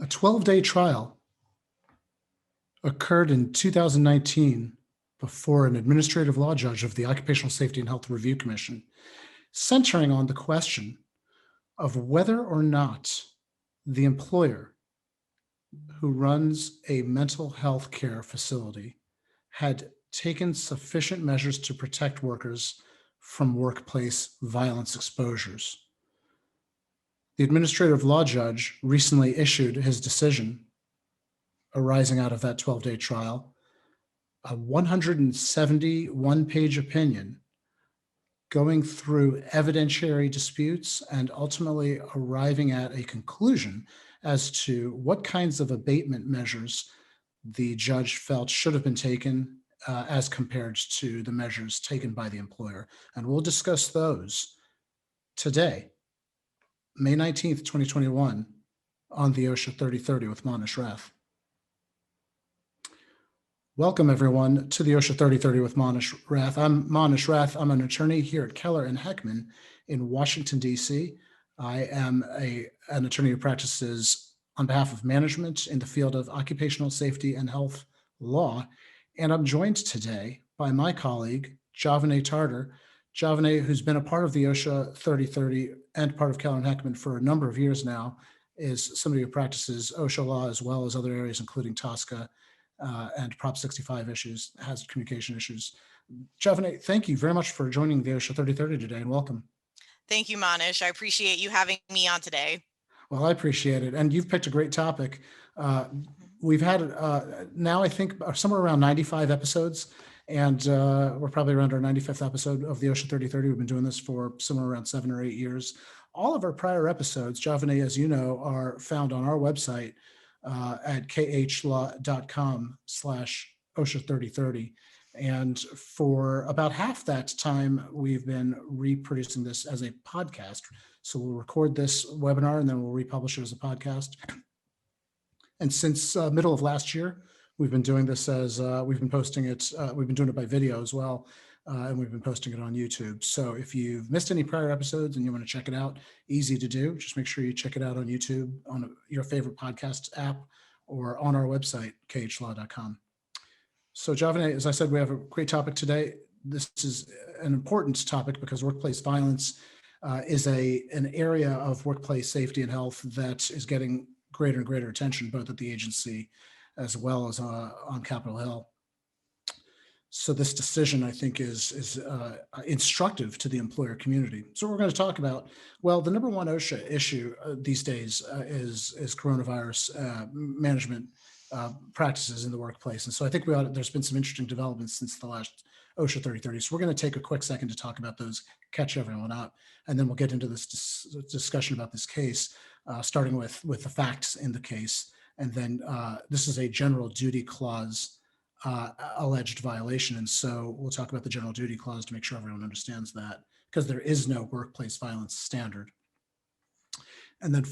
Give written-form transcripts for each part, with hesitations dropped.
A 12-day trial occurred in 2019 before an administrative law judge of the Occupational Safety and Health Review Commission, centering on the question of whether or not the employer who runs a mental health care facility had taken sufficient measures to protect workers from workplace violence exposures. The administrative law judge recently issued his decision arising out of that 12-day trial, a 171-page opinion going through evidentiary disputes and ultimately arriving at a conclusion as to what kinds of abatement measures the judge felt should have been taken as compared to the measures taken by the employer. And we'll discuss those today, May 19th, 2021, on the OSHA 3030 with Manesh, Rath. Welcome, everyone, to the OSHA 3030 with Manesh, Rath. I'm Manesh Rath. I'm an attorney here at Keller and Heckman in Washington, D.C. I am an attorney who practices on behalf of management in the field of occupational safety and health law. And I'm joined today by my colleague, Javane Tartar. Javane, who's been a part of the OSHA 3030 and part of Keller and Heckman for a number of years now, is somebody who practices OSHA law as well as other areas, including TSCA and Prop 65 issues, hazard communication issues. Javane, thank you very much for joining the OSHA 3030 today, and welcome. Thank you, Manesh. I appreciate you having me on today. Well, I appreciate it. And you've picked a great topic. We've had now, I think, somewhere around 95 episodes, and we're probably around our 95th episode of the OSHA 3030. We've been doing this for somewhere around 7 or 8 years. All of our prior episodes, Javane, as you know, are found on our website at khlaw.com/OSHA 3030. And for about half that time, we've been reproducing this as a podcast. So we'll record this webinar and then we'll republish it as a podcast. And since middle of last year, we've been doing this as we've been posting it. We've been doing it by video as well. And we've been posting it on YouTube. So if you've missed any prior episodes and you want to check it out, easy to do. Just make sure you check it out on YouTube, on your favorite podcast app, or on our website, khlaw.com. So Javane, as I said, we have a great topic today. This is an important topic because workplace violence is an area of workplace safety and health that is getting greater and greater attention, both at the agency as well as on Capitol Hill. So this decision, I think, is instructive to the employer community. So we're going to talk about, well, the number one OSHA issue these days is coronavirus management practices in the workplace. And so I think there's been some interesting developments since the last OSHA 3030. So we're going to take a quick second to talk about those, catch everyone up, and then we'll get into this discussion about this case, starting with the facts in the case. And then this is a general duty clause alleged violation. And so we'll talk about the general duty clause to make sure everyone understands that, because there is no workplace violence standard. And then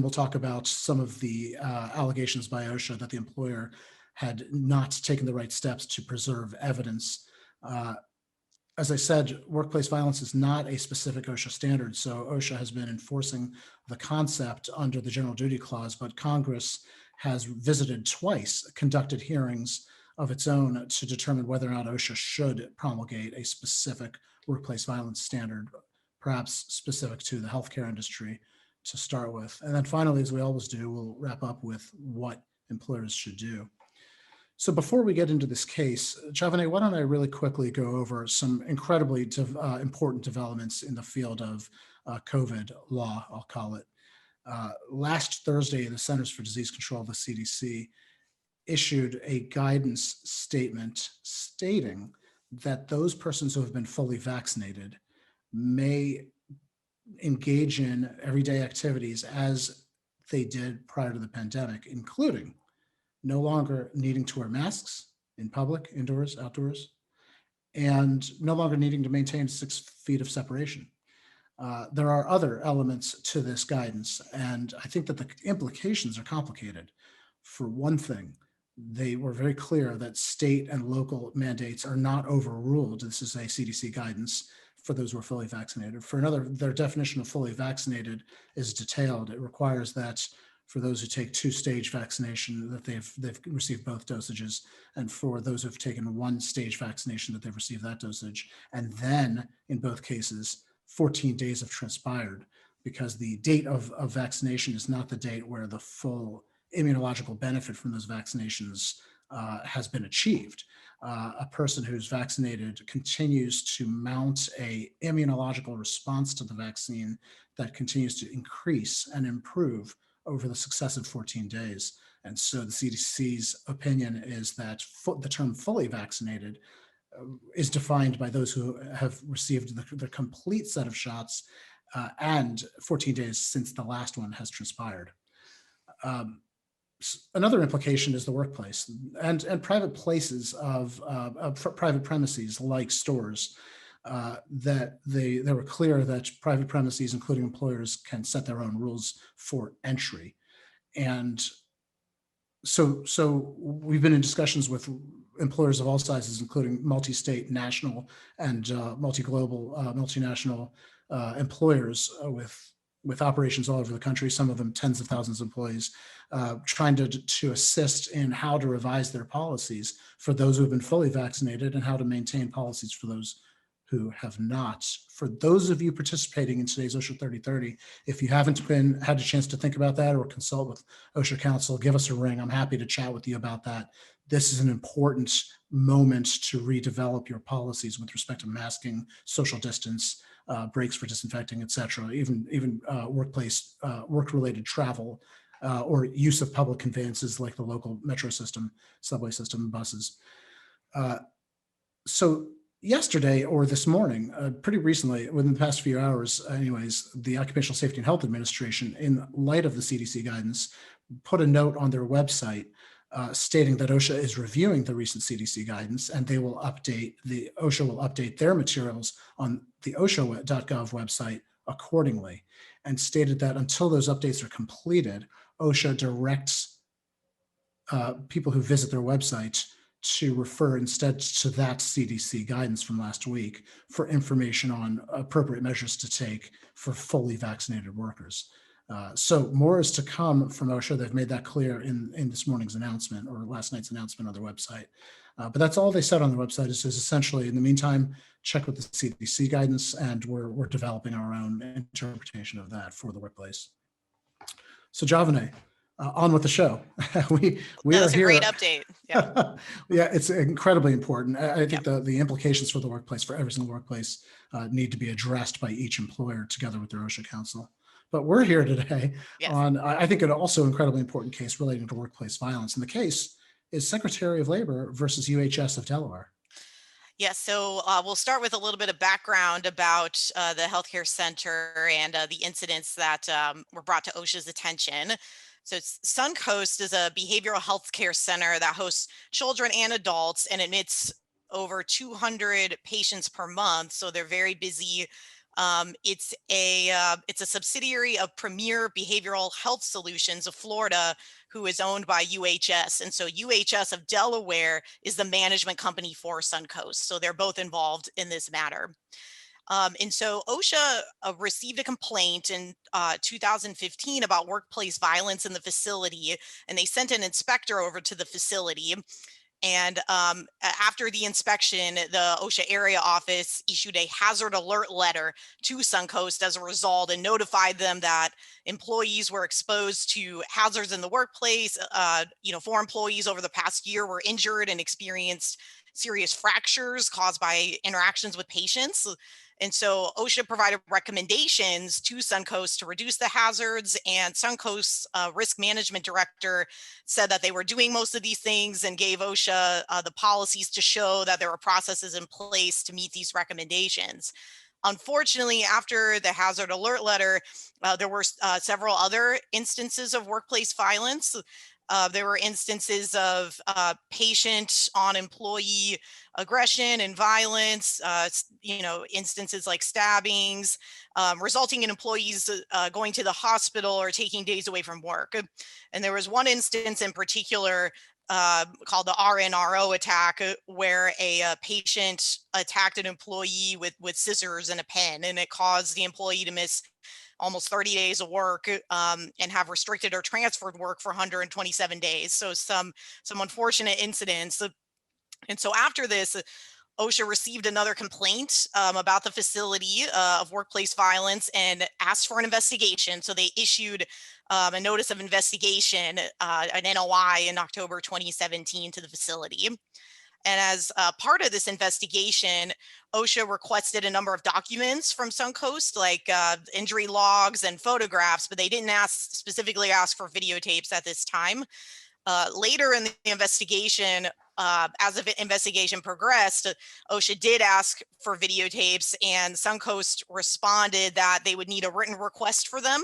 we'll talk about some of the allegations by OSHA that the employer had not taken the right steps to preserve evidence. As I said, workplace violence is not a specific OSHA standard. So OSHA has been enforcing the concept under the general duty clause, but Congress has visited twice, conducted hearings of its own to determine whether or not OSHA should promulgate a specific workplace violence standard, perhaps specific to the healthcare industry to start with. And then finally, as we always do, we'll wrap up with what employers should do. So before we get into this case, Javane, why don't I really quickly go over some incredibly important developments in the field of COVID law, I'll call it. Last Thursday, the Centers for Disease Control, the CDC, issued a guidance statement stating that those persons who have been fully vaccinated may engage in everyday activities as they did prior to the pandemic, including no longer needing to wear masks in public, indoors, outdoors, and no longer needing to maintain 6 feet of separation. There are other elements to this guidance, and I think that the implications are complicated. For one thing, they were very clear that state and local mandates are not overruled. This is a CDC guidance for those who are fully vaccinated. For another, their definition of fully vaccinated is detailed. It requires that for those who take two-stage vaccination that they've received both dosages, and for those who've taken one-stage vaccination that they've received that dosage. And then in both cases, 14 days have transpired, because the date of vaccination is not the date where the full immunological benefit from those vaccinations has been achieved. A person who's vaccinated continues to mount a immunological response to the vaccine that continues to increase and improve over the successive 14 days. And so the CDC's opinion is that the term fully vaccinated is defined by those who have received the complete set of shots and 14 days since the last one has transpired. Another implication is the workplace and private places of private premises like stores, that they were clear that private premises, including employers, can set their own rules for entry. And so we've been in discussions with employers of all sizes, including multi-state, national, and multi-global, multinational employers with operations all over the country, some of them tens of thousands of employees, trying to assist in how to revise their policies for those who have been fully vaccinated and how to maintain policies for those who have not. For those of you participating in today's OSHA 3030, if you haven't had a chance to think about that or consult with OSHA counsel, give us a ring. I'm happy to chat with you about that. This is an important moment to redevelop your policies with respect to masking, social distance, breaks for disinfecting, et cetera, even workplace, work-related travel, or use of public conveyances like the local metro system, subway system, buses. So yesterday or this morning, pretty recently, within the past few hours anyways, the Occupational Safety and Health Administration, in light of the CDC guidance, put a note on their website stating that OSHA is reviewing the recent CDC guidance, and OSHA will update their materials on the OSHA.gov website accordingly, and stated that until those updates are completed, OSHA directs people who visit their website to refer instead to that CDC guidance from last week for information on appropriate measures to take for fully vaccinated workers. So more is to come from OSHA. They've made that clear in this morning's announcement, or last night's announcement on their website. But that's all they said on their website, is essentially, in the meantime, check with the CDC guidance, and we're developing our own interpretation of that for the workplace. So Javane, on with the show. we That's are here. A great update. Yeah. Yeah, it's incredibly important. I think the implications for the workplace, for every single workplace, need to be addressed by each employer together with their OSHA counsel. But we're here today on, I think, an also incredibly important case relating to workplace violence. And the case is Secretary of Labor versus UHS of Delaware. Yes, so we'll start with a little bit of background about the healthcare center and the incidents that were brought to OSHA's attention. So Suncoast is a behavioral health care center that hosts children and adults and admits over 200 patients per month. So they're very busy. It's a subsidiary of Premier Behavioral Health Solutions of Florida, who is owned by UHS. And so UHS of Delaware is the management company for Suncoast. So they're both involved in this matter. And so OSHA received a complaint in 2015 about workplace violence in the facility, and they sent an inspector over to the facility. And after the inspection, the OSHA area office issued a hazard alert letter to Suncoast as a result, and notified them that employees were exposed to hazards in the workplace. 4 employees over the past year were injured and experienced serious fractures caused by interactions with patients. And so OSHA provided recommendations to Suncoast to reduce the hazards, and Suncoast's risk management director said that they were doing most of these things and gave OSHA the policies to show that there were processes in place to meet these recommendations. Unfortunately, after the hazard alert letter, there were several other instances of workplace violence. There were instances of patient on employee aggression and violence, instances like stabbings, resulting in employees going to the hospital or taking days away from work. And there was one instance in particular called the RNRO attack, where a patient attacked an employee with scissors and a pen, and it caused the employee to miss almost 30 days of work, and have restricted or transferred work for 127 days. So some unfortunate incidents. And so after this, OSHA received another complaint about the facility of workplace violence and asked for an investigation. So they issued a notice of investigation, an NOI, in October 2017 to the facility. And as part of this investigation, OSHA requested a number of documents from Suncoast, like injury logs and photographs, but they didn't specifically ask for videotapes at this time. Later in the investigation, as the investigation progressed, OSHA did ask for videotapes, and Suncoast responded that they would need a written request for them.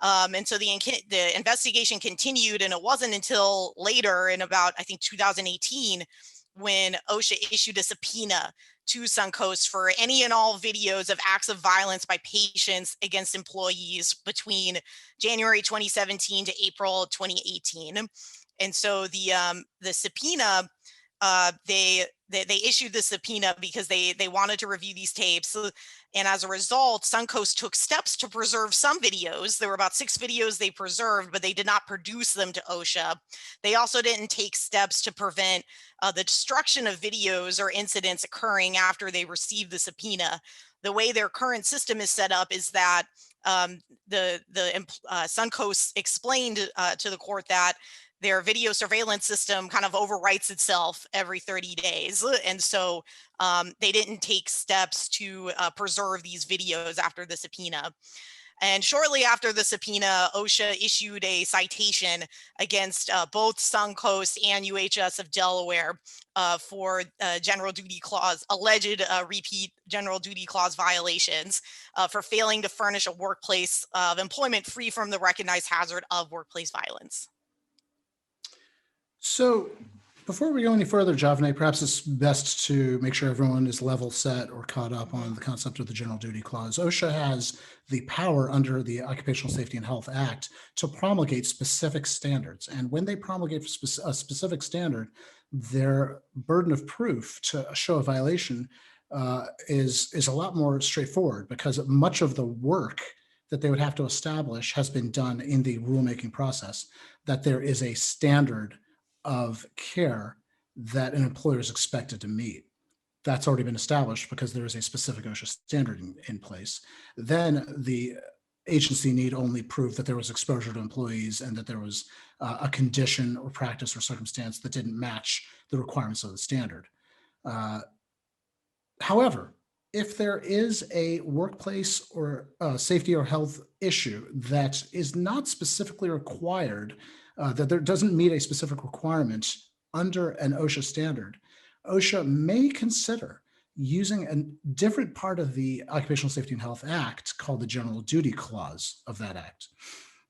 And so the investigation continued, and it wasn't until later, in about, I think, 2018, when OSHA issued a subpoena to Suncoast for any and all videos of acts of violence by patients against employees between January 2017 to April 2018. And so the subpoena, they issued the subpoena because they wanted to review these tapes. And as a result, Suncoast took steps to preserve some videos. There were about 6 videos they preserved, but they did not produce them to OSHA. They also didn't take steps to prevent the destruction of videos or incidents occurring after they received the subpoena. The way their current system is set up is that Suncoast explained to the court that their video surveillance system kind of overwrites itself every 30 days. And so they didn't take steps to preserve these videos after the subpoena. And shortly after the subpoena, OSHA issued a citation against both Suncoast and UHS of Delaware for general duty clause, alleged repeat general duty clause violations for failing to furnish a workplace of employment free from the recognized hazard of workplace violence. So before we go any further, Javane, perhaps it's best to make sure everyone is level set or caught up on the concept of the general duty clause. OSHA has the power under the Occupational Safety and Health Act to promulgate specific standards. And when they promulgate a specific standard, their burden of proof to show a violation is a lot more straightforward, because much of the work that they would have to establish has been done in the rulemaking process, that there is a standard of care that an employer is expected to meet. That's already been established because there is a specific OSHA standard in place. Then the agency need only prove that there was exposure to employees and that there was a condition or practice or circumstance that didn't match the requirements of the standard. However, if there is a workplace or safety or health issue that is not specifically required, that there doesn't meet a specific requirement under an OSHA standard, OSHA may consider using a different part of the Occupational Safety and Health Act called the General Duty Clause of that act.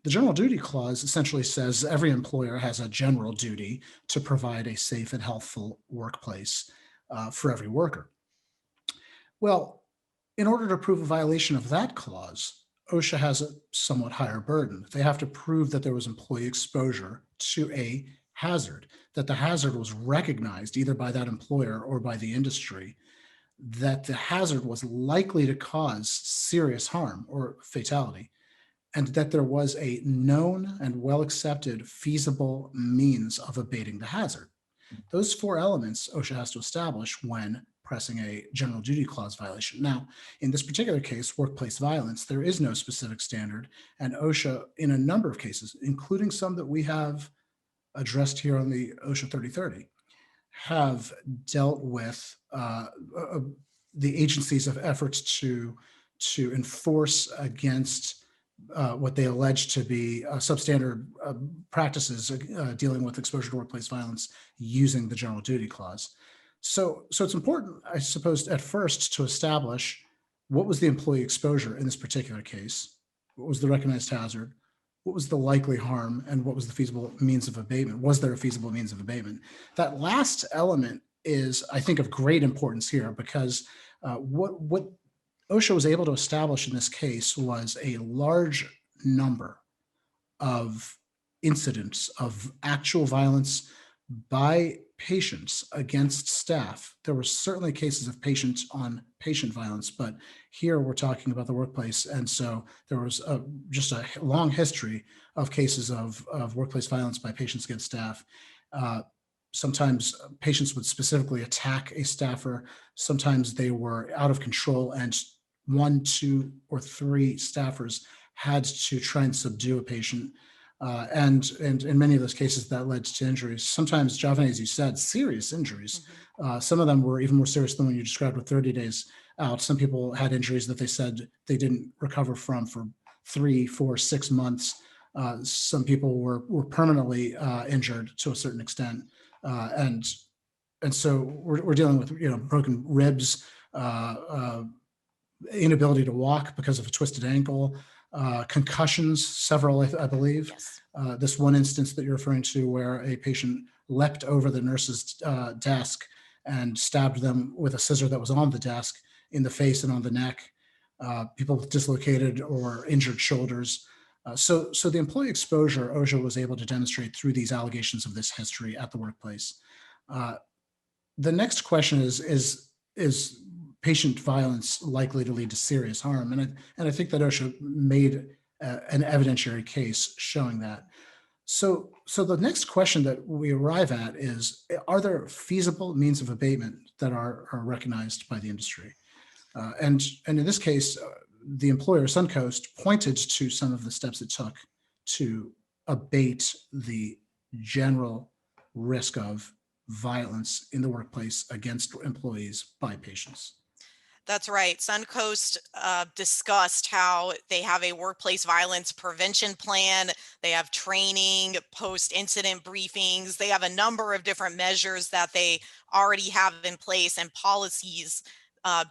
The General Duty Clause essentially says every employer has a general duty to provide a safe and healthful workplace for every worker. Well, in order to prove a violation of that clause, OSHA has a somewhat higher burden. They have to prove that there was employee exposure to a hazard, that the hazard was recognized either by that employer or by the industry, that the hazard was likely to cause serious harm or fatality, and that there was a known and well-accepted feasible means of abating the hazard. Those 4 elements OSHA has to establish when pressing a general duty clause violation. Now, in this particular case, workplace violence, there is no specific standard, and OSHA, in a number of cases, including some that we have addressed here on the OSHA 3030, have dealt with the agency's efforts to enforce against what they allege to be substandard practices dealing with exposure to workplace violence using the general duty clause. So it's important, I suppose, at first to establish what was the employee exposure in this particular case, what was the recognized hazard, what was the likely harm, and what was the feasible means of abatement. Was there a feasible means of abatement? That last element is, I think, of great importance here, because what OSHA was able to establish in this case was a large number of incidents of actual violence by patients against staff. There were certainly cases of patient-on-patient violence, but here we're talking about the workplace. And so there was just a long history of cases of workplace violence by patients against staff. Sometimes patients would specifically attack a staffer. Sometimes they were out of control and 1, 2, or 3 staffers had to try and subdue a patient. And in many of those cases that led to injuries. Sometimes, Javane, as you said, serious injuries. Some of them were even more serious than what you described with 30 days out. Some people had injuries that they said they didn't recover from for 3, 4, 6 months. Some people were permanently injured to a certain extent. And so we're dealing with, broken ribs, inability to walk because of a twisted ankle, concussions, several, I believe. Yes. This one instance that you're referring to where a patient leapt over the nurse's desk and stabbed them with a scissor that was on the desk in the face and on the neck. People with dislocated or injured shoulders. So the employee exposure OSHA was able to demonstrate through these allegations of this history at the workplace. The next question is patient violence likely to lead to serious harm? And I think that OSHA made an evidentiary case showing that. So the next question that we arrive at is, are there feasible means of abatement that are recognized by the industry? And in this case, the employer, Suncoast, pointed to some of the steps it took to abate the general risk of violence in the workplace against employees by patients. That's right. Suncoast discussed how they have a workplace violence prevention plan. They have training, post-incident briefings. They have a number of different measures that they already have in place and policies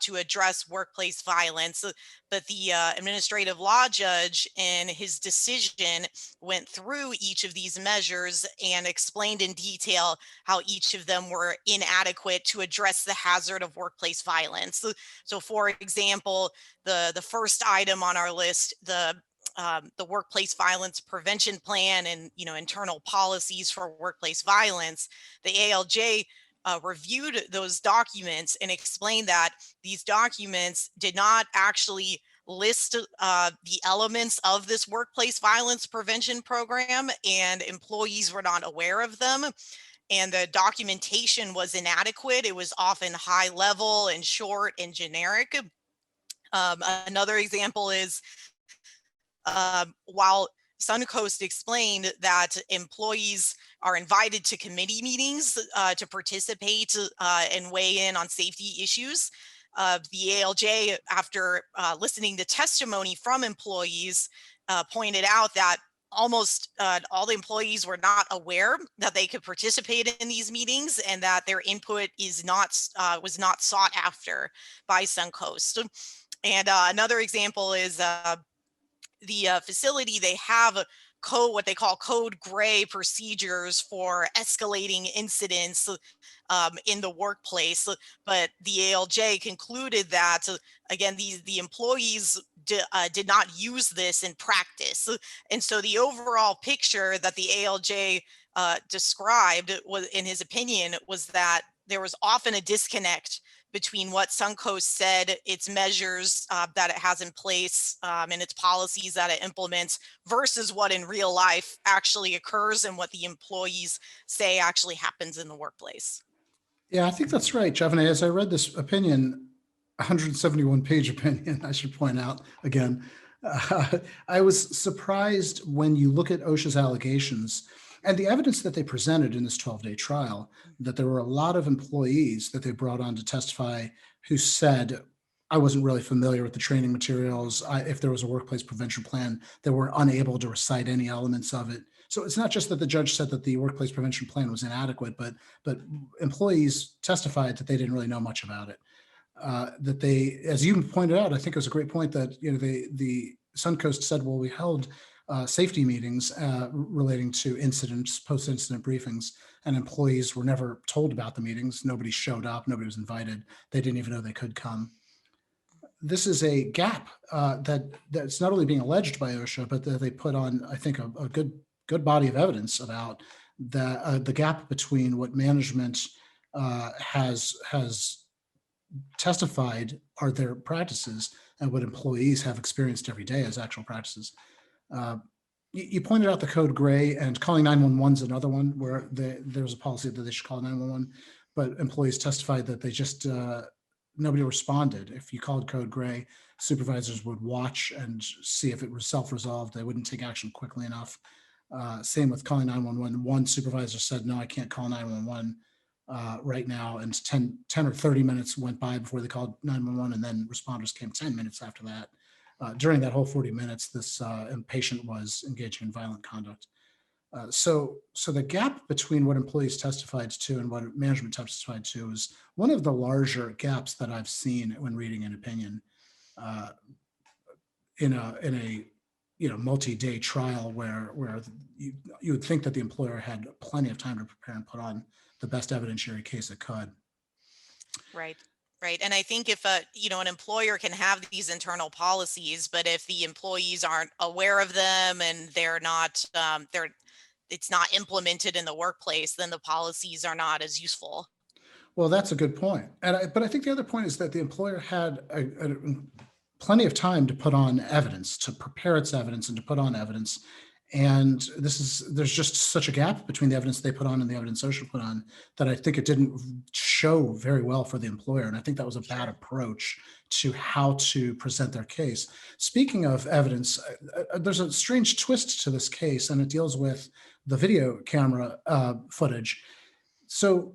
to address workplace violence. But the administrative law judge in his decision went through each of these measures and explained in detail how each of them were inadequate to address the hazard of workplace violence. So for example, the first item on our list, the workplace violence prevention plan and internal policies for workplace violence, the ALJ reviewed those documents and explained that these documents did not actually list the elements of this workplace violence prevention program, and employees were not aware of them. And the documentation was inadequate. It was often high level and short and generic. Another example is while Suncoast explained that employees are invited to committee meetings to participate and weigh in on safety issues, the ALJ, after listening to testimony from employees, pointed out that almost all the employees were not aware that they could participate in these meetings and that their input was not sought after by Suncoast. And another example is the facility, they have what they call code gray procedures for escalating incidents in the workplace. But the ALJ concluded that, again, the employees did not use this in practice. And so the overall picture that the ALJ described was, in his opinion, was that there was often a disconnect between what Suncoast said, its measures that it has in place and its policies that it implements versus what in real life actually occurs and what the employees say actually happens in the workplace. Yeah, I think that's right, Javane. As I read this opinion, 171-page opinion, I should point out again, I was surprised when you look at OSHA's allegations and the evidence that they presented in this 12-day trial, that there were a lot of employees that they brought on to testify who said, I wasn't really familiar with the training materials. If there was a workplace prevention plan, they were unable to recite any elements of it. So it's not just that the judge said that the workplace prevention plan was inadequate, but employees testified that they didn't really know much about it. That they, as you pointed out, I think it was a great point that the Suncoast said, well, we held safety meetings relating to incidents, post-incident briefings, and employees were never told about the meetings. Nobody showed up. Nobody was invited. They didn't even know they could come. This is a gap that's not only being alleged by OSHA, but that they put on, I think, a good body of evidence about that the gap between what management has testified are their practices and what employees have experienced every day as actual practices. You pointed out the code gray, and calling 911 is another one where there's a policy that they should call 911, but employees testified that they just, nobody responded. If you called code gray, supervisors would watch and see if it was self-resolved. They wouldn't take action quickly enough. Same with calling 911. One supervisor said, no, I can't call 911 right now. And 10 or 30 minutes went by before they called 911, and then responders came 10 minutes after that. During that whole 40 minutes, this patient was engaging in violent conduct. So the gap between what employees testified to and what management testified to is one of the larger gaps that I've seen when reading an opinion in a multi-day trial where you would think that the employer had plenty of time to prepare and put on the best evidentiary case it could. Right. Right. And I think if an employer can have these internal policies, but if the employees aren't aware of them and they're not, it's not implemented in the workplace, then the policies are not as useful. Well, that's a good point. But I think the other point is that the employer had plenty of time to put on evidence, to prepare its evidence and to put on evidence. And there's just such a gap between the evidence they put on and the evidence OSHA put on that I think it didn't show very well for the employer. And I think that was a bad approach to how to present their case. Speaking of evidence, there's a strange twist to this case, and it deals with the video camera footage. So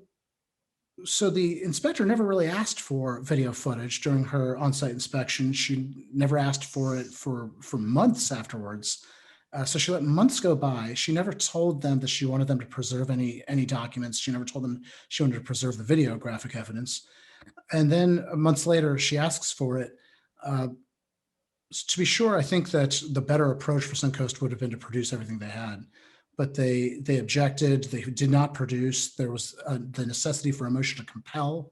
the inspector never really asked for video footage during her on-site inspection. She never asked for it for months afterwards. So she let months go by. She never told them that she wanted them to preserve any documents. She never told them she wanted to preserve the videographic evidence. And then months later, she asks for it. To be sure, I think that the better approach for Suncoast would have been to produce everything they had. But they objected. They did not produce. There was the necessity for a motion to compel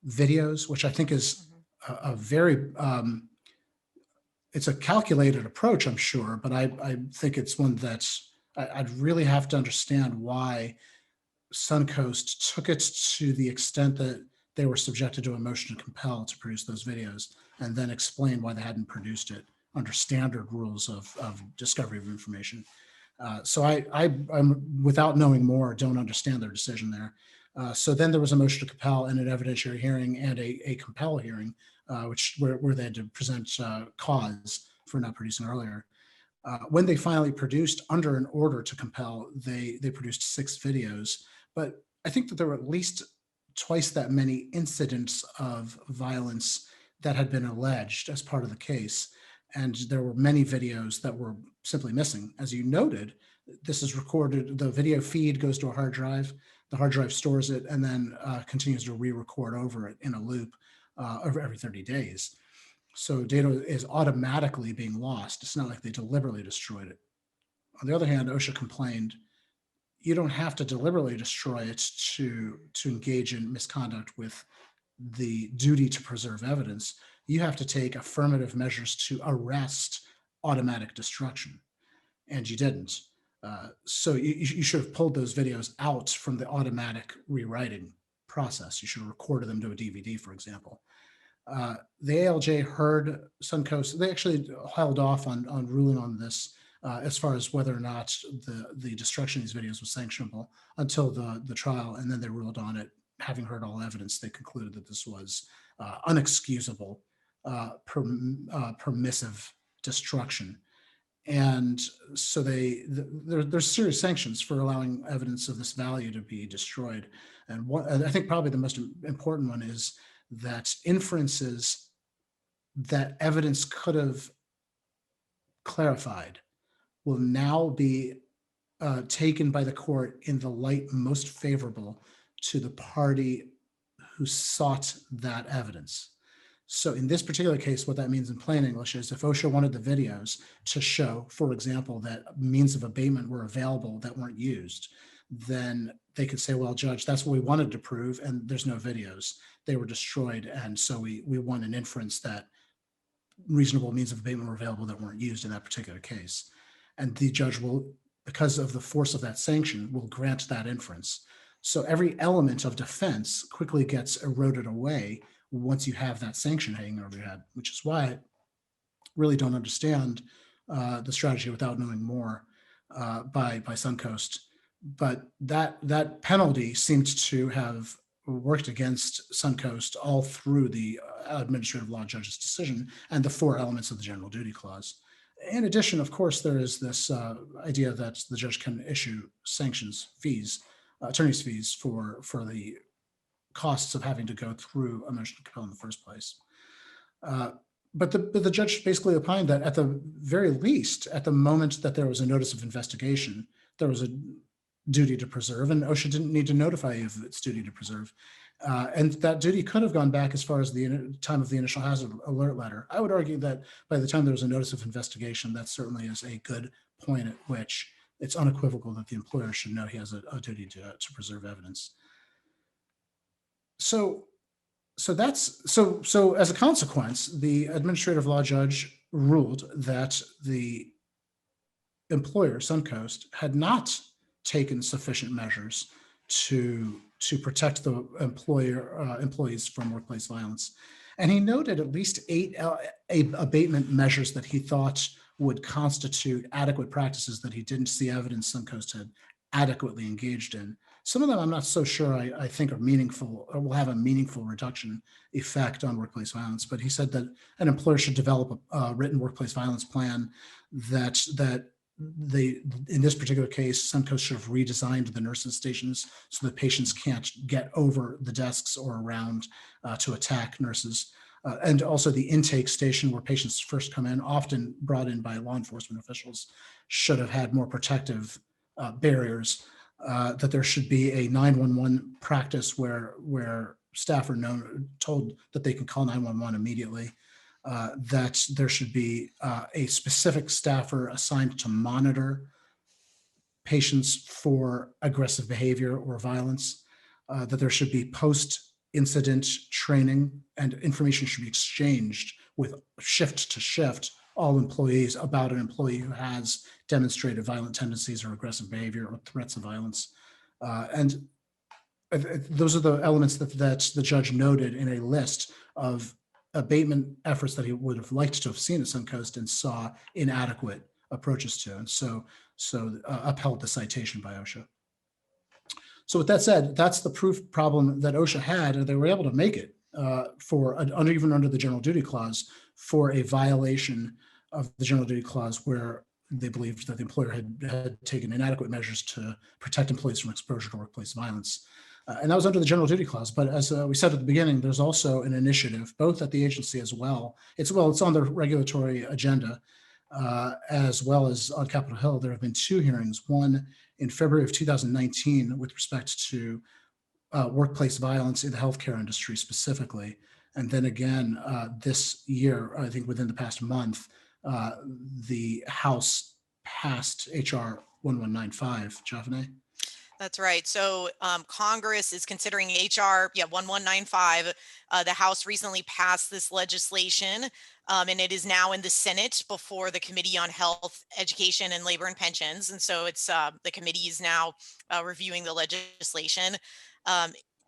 videos, which I think is a very it's a calculated approach, I'm sure, but I think it's one that's I'd really have to understand why Suncoast took it to the extent that they were subjected to a motion to compel to produce those videos, and then explain why they hadn't produced it under standard rules of discovery of information. So I'm, without knowing more, don't understand their decision there. So then there was a motion to compel and an evidentiary hearing and a compel hearing, where they had to present cause for not producing earlier. When they finally produced under an order to compel, they produced 6 videos. But I think that there were at least twice that many incidents of violence that had been alleged as part of the case. And there were many videos that were simply missing. As you noted, this is recorded, the video feed goes to a hard drive, the hard drive stores it, and then continues to re-record over it in a loop over every 30 days. So data is automatically being lost. It's not like they deliberately destroyed it. On the other hand, OSHA complained, you don't have to deliberately destroy it to engage in misconduct with the duty to preserve evidence. You have to take affirmative measures to arrest automatic destruction, and you didn't. So you should have pulled those videos out from the automatic rewriting process. You should have recorded them to a DVD, for example. The ALJ heard Suncoast. They actually held off on ruling on this as far as whether or not the destruction of these videos was sanctionable until the trial, and then they ruled on it. Having heard all evidence, they concluded that this was unexcusable, permissive destruction. And so there's serious sanctions for allowing evidence of this value to be destroyed. And I think probably the most important one is that inferences that evidence could have clarified will now be taken by the court in the light most favorable to the party who sought that evidence. So in this particular case, what that means in plain English is if OSHA wanted the videos to show, for example, that means of abatement were available that weren't used, then they could say, well, Judge, that's what we wanted to prove, and there's no videos. They were destroyed, and so we want an inference that reasonable means of abatement were available that weren't used in that particular case. And the judge will because of the force of that sanction, will grant that inference. So every element of defense quickly gets eroded away once you have that sanction hanging over your head, which is why I really don't understand the strategy without knowing more by Suncoast. But that penalty seemed to have worked against Suncoast all through the administrative law judge's decision and the 4 elements of the general duty clause. In addition, of course, there is this idea that the judge can issue sanctions fees, attorney's fees for the costs of having to go through a motion to compel in the first place. But the judge basically opined that at the very least, at the moment that there was a notice of investigation, there was a duty to preserve, and OSHA didn't need to notify you of its duty to preserve. And that duty could have gone back as far as the time of the initial hazard alert letter. I would argue that by the time there was a notice of investigation, that certainly is a good point at which it's unequivocal that the employer should know he has a duty to preserve evidence. So as a consequence, the administrative law judge ruled that the employer, Suncoast, had not taken sufficient measures to protect the employees from workplace violence. And he noted at least 8 abatement measures that he thought would constitute adequate practices that he didn't see evidence Suncoast had adequately engaged in. Some of them I'm not so sure I think are meaningful or will have a meaningful reduction effect on workplace violence. But he said that an employer should develop a written workplace violence plan that in this particular case, Suncoast should have redesigned the nurses' stations so that patients can't get over the desks or around to attack nurses. And also the intake station where patients first come in, often brought in by law enforcement officials, should have had more protective barriers. That there should be a 911 practice where staff are told that they can call 911 immediately. That there should be a specific staffer assigned to monitor patients for aggressive behavior or violence, that there should be post-incident training and information should be exchanged with shift to shift all employees about an employee who has demonstrated violent tendencies or aggressive behavior or threats of violence. And those are the elements that the judge noted in a list of abatement efforts that he would have liked to have seen at Suncoast and saw inadequate approaches to, and so upheld the citation by OSHA. So with that said, that's the proof problem that OSHA had, and they were able to make it even under the general duty clause for a violation of the general duty clause where they believed that the employer had taken inadequate measures to protect employees from exposure to workplace violence. And that was under the general duty clause. But as we said at the beginning, there's also an initiative, both at the agency as well. It's on the regulatory agenda, as well as on Capitol Hill. There have been 2 hearings, one in February of 2019 with respect to workplace violence in the healthcare industry specifically. And then again, this year, I think within the past month, the House passed HR 1195. Javane? That's right. So Congress is considering HR 1195. The House recently passed this legislation, and it is now in the Senate before the Committee on Health, Education, and Labor and Pensions. And so it's the committee is now reviewing the legislation.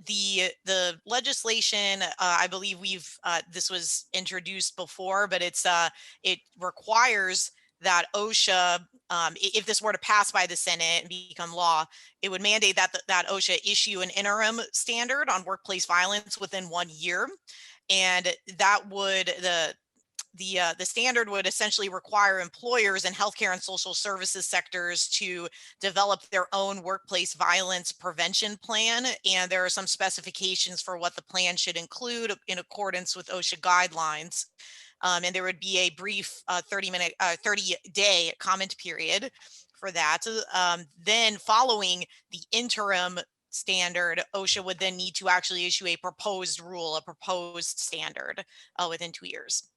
The legislation, I believe this was introduced before, but it requires that OSHA, if this were to pass by the Senate and become law, it would mandate that OSHA issue an interim standard on workplace violence within 1 year, and that would the standard would essentially require employers in healthcare and social services sectors to develop their own workplace violence prevention plan. And there are some specifications for what the plan should include in accordance with OSHA guidelines. And there would be a brief 30-day comment period for that. Then following the interim standard, OSHA would then need to actually issue a proposed rule, a proposed standard within 2 years.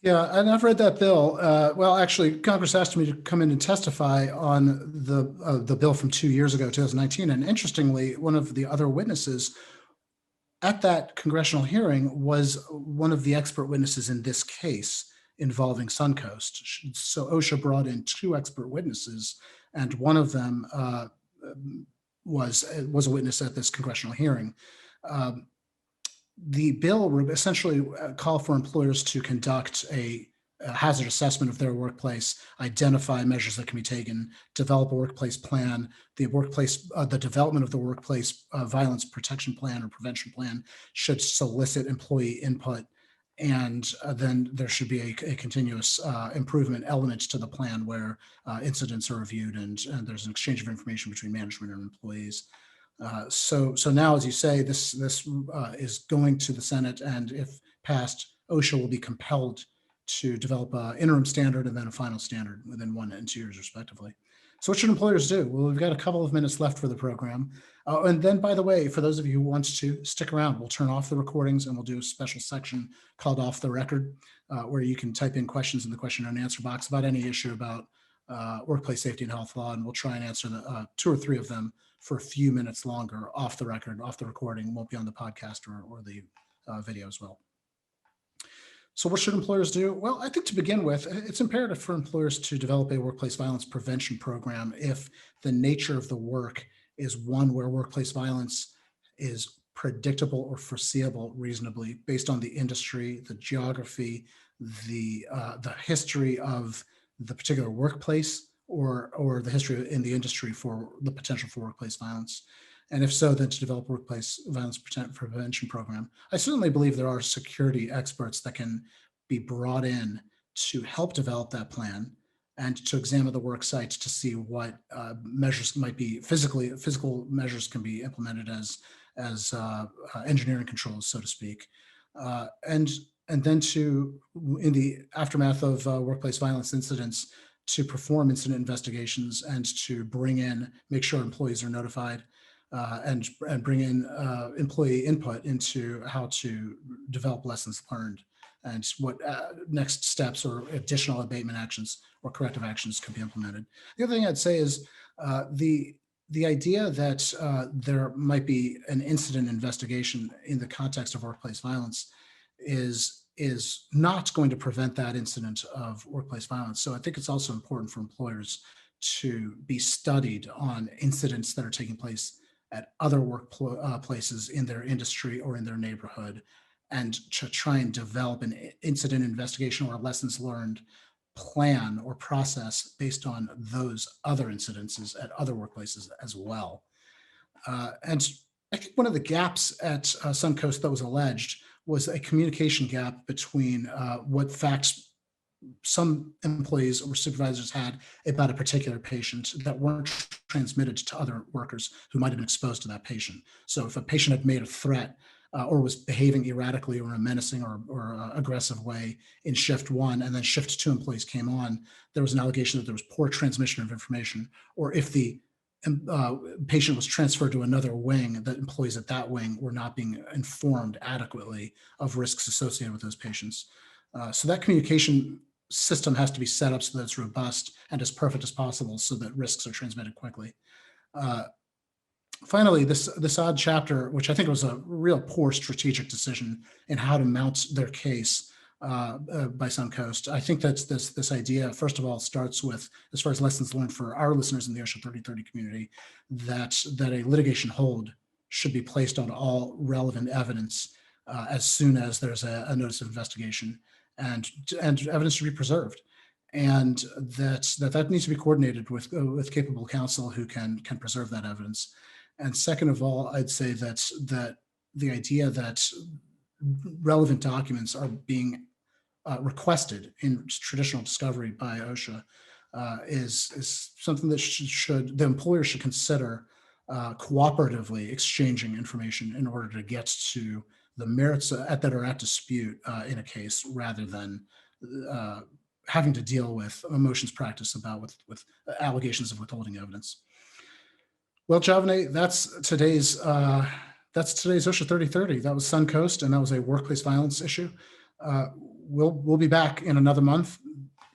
Yeah, and I've read that bill. Well, actually, Congress asked me to come in and testify on the bill from 2 years ago, 2019. And interestingly, one of the other witnesses at that congressional hearing was one of the expert witnesses in this case involving Suncoast. So OSHA brought in 2 expert witnesses and one of them was a witness at this congressional hearing. The bill would essentially call for employers to conduct a hazard assessment of their workplace, identify measures that can be taken, develop a workplace plan. The development of the workplace violence protection plan or prevention plan should solicit employee input, and then there should be a continuous improvement element to the plan where incidents are reviewed and there's an exchange of information between management and employees. So now, as you say, this is going to the Senate, and if passed, OSHA will be compelled to develop an interim standard and then a final standard within 1 and 2 years, respectively. So what should employers do? Well, we've got a couple of minutes left for the program. And then, by the way, for those of you who want to stick around, we'll turn off the recordings and we'll do a special section called Off the Record, where you can type in questions in the question and answer box about any issue about workplace safety and health law, and we'll try and answer the 2 or 3 of them for a few minutes longer off the record, off the recording. Won't be on the podcast or the video as well. So what should employers do? Well, I think to begin with, it's imperative for employers to develop a workplace violence prevention program if the nature of the work is one where workplace violence is predictable or foreseeable reasonably based on the industry, the geography, the history of the particular workplace, or the history in the industry for the potential for workplace violence. And if so, then to develop a workplace violence prevention program. I certainly believe there are security experts that can be brought in to help develop that plan and to examine the work sites to see what measures might be physical measures can be implemented as engineering controls, so to speak. And then to, in the aftermath of workplace violence incidents, to perform incident investigations and to make sure employees are notified and bring in employee input into how to develop lessons learned and what next steps or additional abatement actions or corrective actions could be implemented. The other thing I'd say is the idea that there might be an incident investigation in the context of workplace violence is not going to prevent that incident of workplace violence. So I think it's also important for employers to be studied on incidents that are taking place at other workplaces in their industry or in their neighborhood, and to try and develop an incident investigation or a lessons learned plan or process based on those other incidences at other workplaces as well. And I think one of the gaps at Suncoast that was alleged was a communication gap between what facts some employees or supervisors had about a particular patient that weren't transmitted to other workers who might have been exposed to that patient. So if a patient had made a threat or was behaving erratically or in a menacing or aggressive way in shift 1, and then shift 2 employees came on, there was an allegation that there was poor transmission of information. Or if the patient was transferred to another wing, that employees at that wing were not being informed adequately of risks associated with those patients. So that communication system has to be set up so that it's robust and as perfect as possible so that risks are transmitted quickly. Finally, this odd chapter, which I think was a real poor strategic decision in how to mount their case by Suncoast. I think that this idea, first of all, starts with, as far as lessons learned for our listeners in the OSHA 3030 community, that a litigation hold should be placed on all relevant evidence as soon as there's a notice of investigation, and evidence should be preserved, and that needs to be coordinated with capable counsel who can preserve that evidence. And second of all, I'd say that the idea that relevant documents are being requested in traditional discovery by OSHA is something that the employer should consider cooperatively exchanging information in order to get to the merits that are at dispute in a case, rather than having to deal with a motions practice about with allegations of withholding evidence. Well, Javane, that's today's OSHA 3030. That was Suncoast, and that was a workplace violence issue. We'll be back in another month.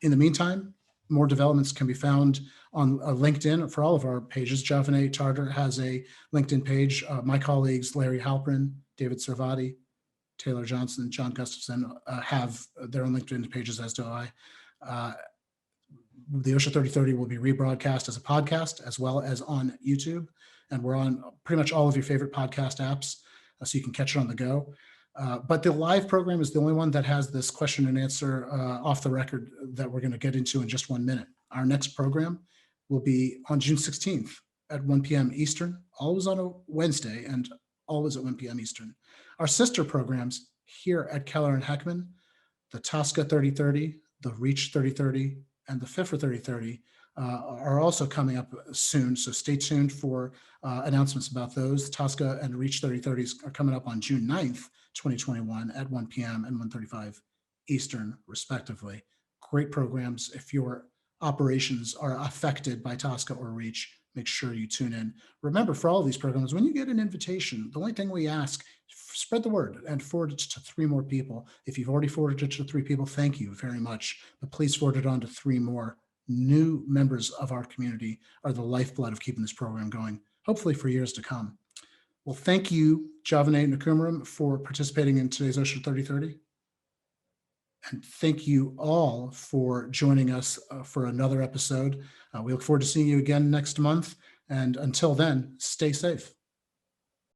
In the meantime, more developments can be found on LinkedIn for all of our pages. Javane Tartar has a LinkedIn page. My colleagues, Larry Halprin, David Servati, Taylor Johnson, John Gustafson have their own LinkedIn pages, as do I. The OSHA 3030 will be rebroadcast as a podcast as well as on YouTube. And we're on pretty much all of your favorite podcast apps, so you can catch it on the go. But the live program is the only one that has this question and answer off the record that we're going to get into in just 1 minute. Our next program will be on June 16th at 1 p.m. Eastern, always on a Wednesday and always at 1 p.m. Eastern. Our sister programs here at Keller and Heckman, the TSCA 3030, the REACH 3030, and the FIFA 3030 are also coming up soon. So stay tuned for announcements about those. TSCA and REACH 3030s are coming up on June 9th, 2021 at 1 p.m. and 1:35 Eastern, respectively. Great programs. If your operations are affected by TSCA or REACH, make sure you tune in. Remember, for all of these programs, when you get an invitation, the only thing we ask, spread the word and forward it to 3 more people. If you've already forwarded it to 3 people, thank you very much. But please forward it on to 3 more. New members of our community are the lifeblood of keeping this program going, hopefully for years to come. Well, thank you, Javane Nakumaram, for participating in today's OSHA 3030. And thank you all for joining us for another episode. We look forward to seeing you again next month. And until then, stay safe.